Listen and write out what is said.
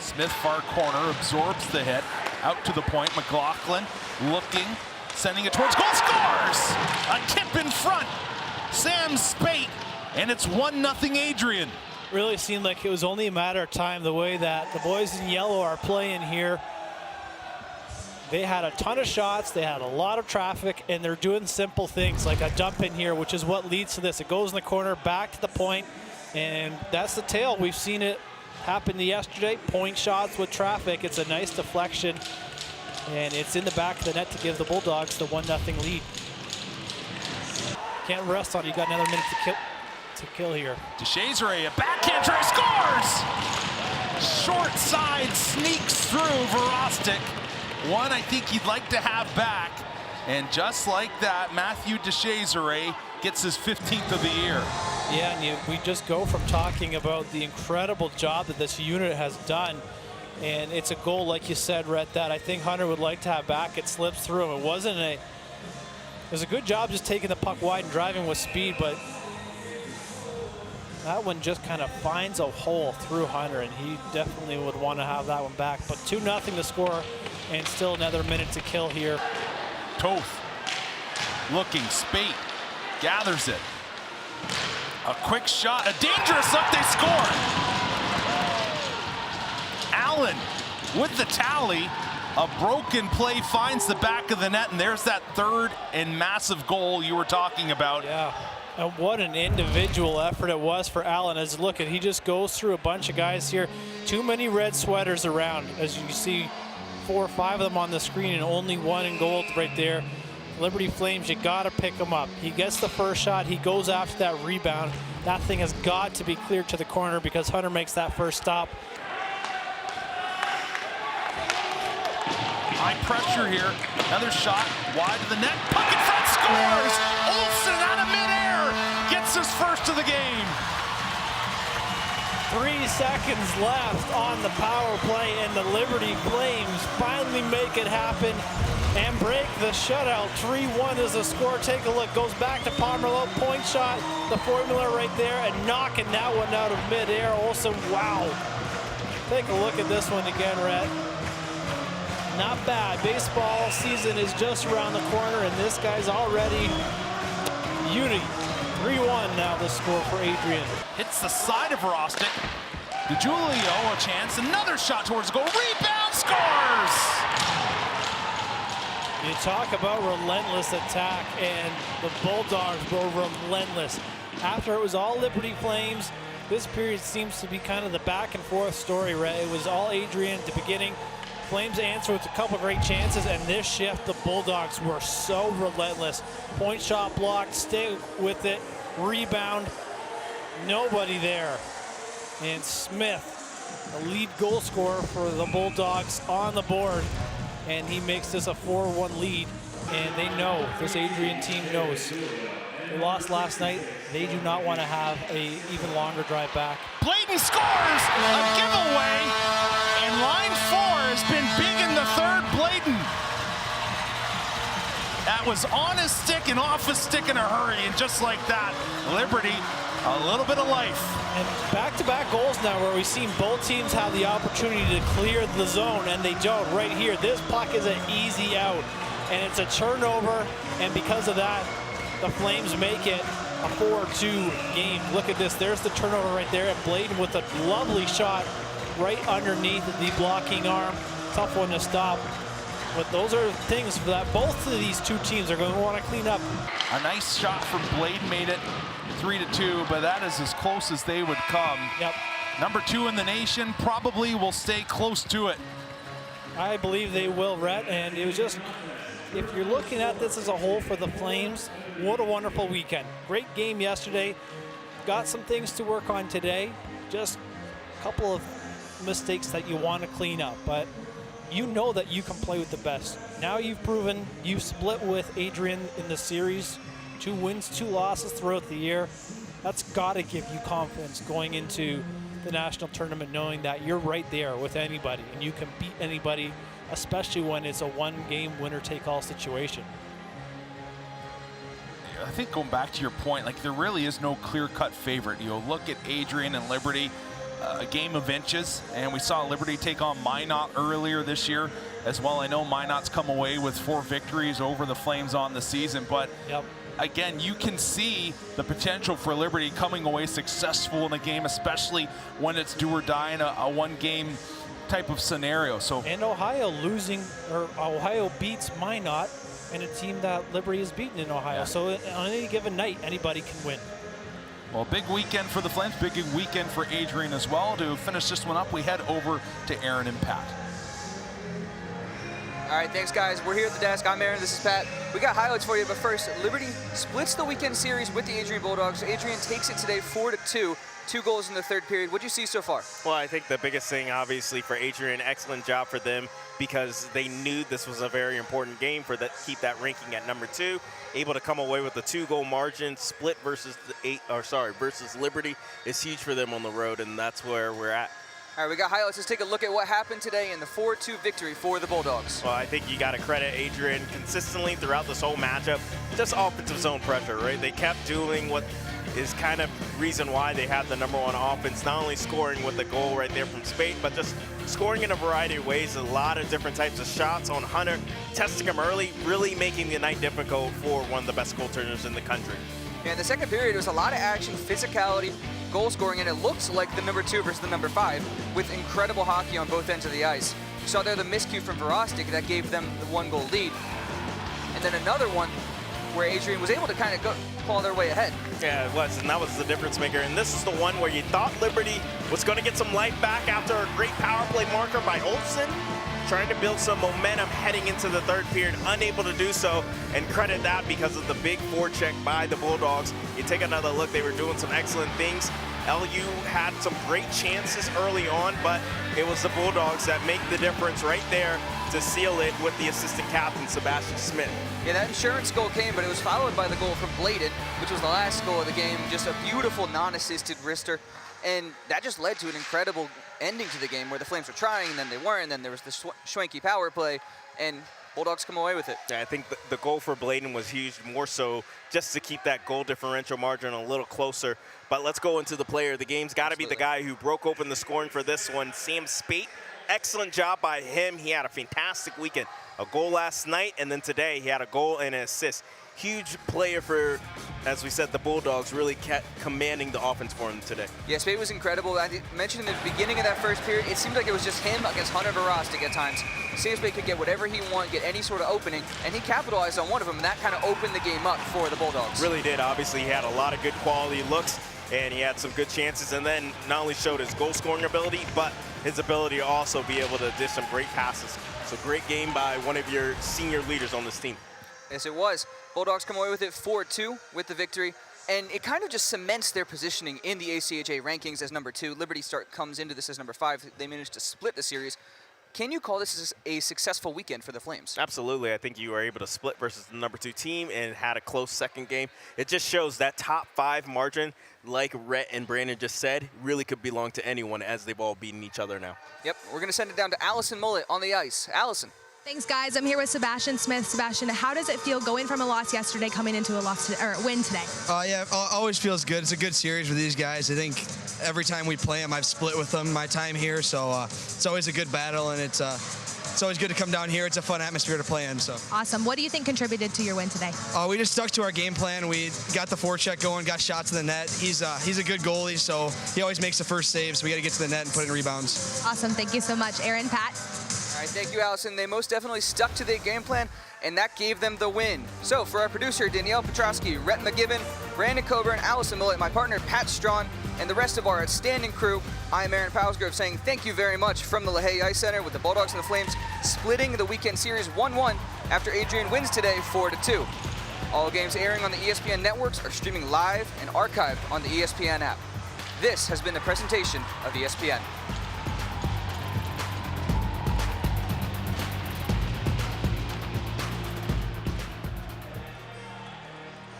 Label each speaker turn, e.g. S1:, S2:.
S1: Smith far corner, absorbs the hit. Out to the point, McLaughlin looking, sending it towards goal, scores! A tip in front, Sam Spate, and it's 1-0 Adrian.
S2: Really seemed like it was only a matter of time the way that the boys in yellow are playing here. They had a ton of shots, they had a lot of traffic, and they're doing simple things like a dump in here, which is what leads to this. It goes in the corner, back to the point, and that's the tale. We've seen it happen yesterday, point shots with traffic. It's a nice deflection, and it's in the back of the net to give the Bulldogs the 1-0 lead. Can't rest on it. You got another minute to kill here.
S1: Deshazier, a backhand try, scores! Short side sneaks through Verostic. One I think he'd like to have back. And just like that, Matthew Deshazier gets his 15th of the year.
S2: Yeah, and we just go from talking about the incredible job that this unit has done. And it's a goal, like you said, Rhett, that I think Hunter would like to have back. It slips through him. It was a good job just taking the puck wide and driving with speed, but that one just kind of finds a hole through Hunter, and he definitely would want to have that one back. But 2-0 to score, and still another minute to kill here.
S1: Toth looking, Spate gathers it. A quick shot, a dangerous look, they score. Allen with the tally. A broken play finds the back of the net, and there's that third and massive goal you were talking about.
S2: Yeah, and what an individual effort it was for Allen. As look at, he just goes through a bunch of guys here. Too many red sweaters around, as you see 4 or 5 of them on the screen, and only one in gold right there. Liberty Flames, you gotta pick him up. He gets the first shot, he goes after that rebound. That thing has got to be cleared to the corner because Hunter makes that first stop.
S1: High pressure here, another shot, wide of the net, puck in front, scores! Olsen out of midair, gets his first of the game.
S2: 3 seconds left on the power play, and the Liberty Flames finally make it happen and break the shutout. 3-1 is the score. Take a look, goes back to Pomerleau, point shot, the formula right there, and knocking that one out of midair. Olsen, wow. Take a look at this one again, Rhett. Not bad. Baseball season is just around the corner, and this guy's already unity. 3-1 now the score for Adrian.
S1: Hits the side of Verostic. DeJulio, a chance, another shot towards goal, rebound, scores!
S2: You talk about relentless attack, and the Bulldogs were relentless. After it was all Liberty Flames, this period seems to be kind of the back and forth story, right? It was all Adrian at the beginning. Flames answer with a couple great chances, and this shift, the Bulldogs were so relentless. Point shot blocked, stay with it, rebound, nobody there. And Smith, the lead goal scorer for the Bulldogs, on the board, and he makes this a 4-1 lead. And they know, this Adrian team knows. They lost last night. They do not want to have a even longer drive back.
S1: Bladen scores! A giveaway! And line 4 has been big in the third. Bladen. That was on his stick and off his stick in a hurry, and just like that, Liberty, a little bit of life.
S2: And back-to-back goals now where we've seen both teams have the opportunity to clear the zone, and they don't. Right here, this puck is an easy out, and it's a turnover, and because of that, the Flames make it a 4-2 game. Look at this, there's the turnover right there, and Bladen with a lovely shot right underneath the blocking arm. Tough one to stop. But those are things that both of these two teams are going to want to clean up.
S1: A nice shot from Bladen made it 3-2, but that is as close as they would come.
S2: Yep.
S1: Number 2 in the nation probably will stay close to it.
S2: I believe they will, Rhett, and it was just, if you're looking at this as a whole for the Flames, what a wonderful weekend. Great game yesterday. Got some things to work on today. Just a couple of mistakes that you want to clean up, but you know that you can play with the best. Now you've proven you split with Adrian in the series. 2 wins, 2 losses throughout the year. That's got to give you confidence going into the national tournament, knowing that you're right there with anybody and you can beat anybody, especially when it's a 1-game winner-take-all situation.
S1: I think going back to your point, like there really is no clear-cut favorite. You look at Adrian and Liberty, a game of inches, and we saw Liberty take on Minot earlier this year as well. I know Minot's come away with 4 victories over the Flames on the season, but again, you can see the potential for Liberty coming away successful in the game, especially when it's do or die in a one-game type of scenario. So,
S2: and Ohio beats Minot, and a team that Liberty has beaten in Ohio. So on any given night, anybody can win.
S1: Well, big weekend for the Flames, big weekend for Adrian as well. To finish this one up, we head over to Aaron and Pat.
S3: All right, thanks, guys. We're here at the desk. I'm Aaron. This is Pat. We got highlights for you, but first, Liberty splits the weekend series with the Adrian Bulldogs. Adrian takes it today 4-2. 2 goals in the third period. What do you see so far?
S4: Well, I think the biggest thing, obviously, for Adrian, excellent job for them because they knew this was a very important game for that keep that ranking at number 2. Able to come away with a 2-goal margin, split versus versus Liberty is huge for them on the road, and that's where we're at.
S3: All right, we got highlights. Let's take a look at what happened today in the 4-2 victory for the Bulldogs.
S4: Well, I think you got to credit Adrian consistently throughout this whole matchup. Just offensive zone pressure, right? They kept doing what is kind of reason why they have the #1 offense, not only scoring with the goal right there from Spade, but just scoring in a variety of ways, a lot of different types of shots on Hunter, testing him early, really making the night difficult for one of the best goal turners in the country.
S3: Yeah, in the second period, there was a lot of action, physicality, goal scoring, and it looks like the #2 versus the #5 with incredible hockey on both ends of the ice. You saw there the miscue from Verostic that gave them the 1-goal lead. And then another one where Adrian was able to kind of claw their way ahead.
S4: Yeah, it was, and that was the difference maker. And this is the one where you thought Liberty was going to get some life back after a great power play marker by Olsen, trying to build some momentum heading into the third period, unable to do so, and credit that because of the big forecheck by the Bulldogs. You take another look, they were doing some excellent things. LU had some great chances early on, but it was the Bulldogs that make the difference right there to seal it with the assistant captain, Sebastian Smith.
S3: Yeah, that insurance goal came, but it was followed by the goal from Bladen, which was the last goal of the game. Just a beautiful non-assisted wrister, and that just led to an incredible ending to the game where the Flames were trying, and then they weren't, and then there was the Schwenke power play, and Bulldogs come away with it.
S4: Yeah, I think the goal for Bladen was huge, more so just to keep that goal differential margin a little closer. But let's go into the player. The game's got to be the guy who broke open the scoring for this one, Sam Spate. Excellent job by him. He had a fantastic weekend. A goal last night, and then today he had a goal and an assist. Huge player for, as we said, the Bulldogs really kept commanding the offense for him today.
S3: Yeah, Spade was incredible. I mentioned in the beginning of that first period, it seemed like it was just him against Hunter Verostic at times. Sam Spade could get whatever he wanted, get any sort of opening, and he capitalized on one of them, and that kind of opened the game up for the Bulldogs.
S4: Really did. Obviously, he had a lot of good quality looks, and he had some good chances, and then not only showed his goal-scoring ability, but his ability to also be able to dish some great passes. So great game by one of your senior leaders on this team.
S3: Yes, it was. Bulldogs come away with it 4-2 with the victory, and it kind of just cements their positioning in the ACHA rankings as #2. Liberty comes into this as #5. They managed to split the series. Can you call this a successful weekend for the Flames?
S4: Absolutely. I think you were able to split versus the #2 team and had a close second game. It just shows that top 5 margin, like Rhett and Brandon just said, really could belong to anyone as they've all beaten each other now.
S3: Yep, we're going to send it down to Allison Mullet on the ice. Allison.
S5: Thanks, guys. I'm here with Sebastian Smith. Sebastian, how does it feel going from a loss yesterday, coming into a loss today, or win today?
S6: Yeah, always feels good. It's a good series with these guys. I think every time we play them, I've split with them my time here, so it's always a good battle, and it's always good to come down here. It's a fun atmosphere to play in. So
S5: awesome. What do you think contributed to your win today?
S6: We just stuck to our game plan. We got the forecheck going, got shots in the net. He's a good goalie, so he always makes the first save. So we got to get to the net and put in rebounds.
S5: Awesome. Thank you so much, Aaron. Pat.
S3: All right, thank you, Allison. They most definitely stuck to their game plan, and that gave them the win. So for our producer, Danielle Petrosky, Rhett McGibbon, Brandon Coburn, Allison Millett, my partner, Pat Strawn, and the rest of our outstanding crew, I'm Aaron Palsgrove saying thank you very much from the LaHaye Ice Center with the Bulldogs and the Flames splitting the weekend series 1-1 after Adrian wins today 4-2. All games airing on the ESPN networks are streaming live and archived on the ESPN app. This has been a presentation of ESPN.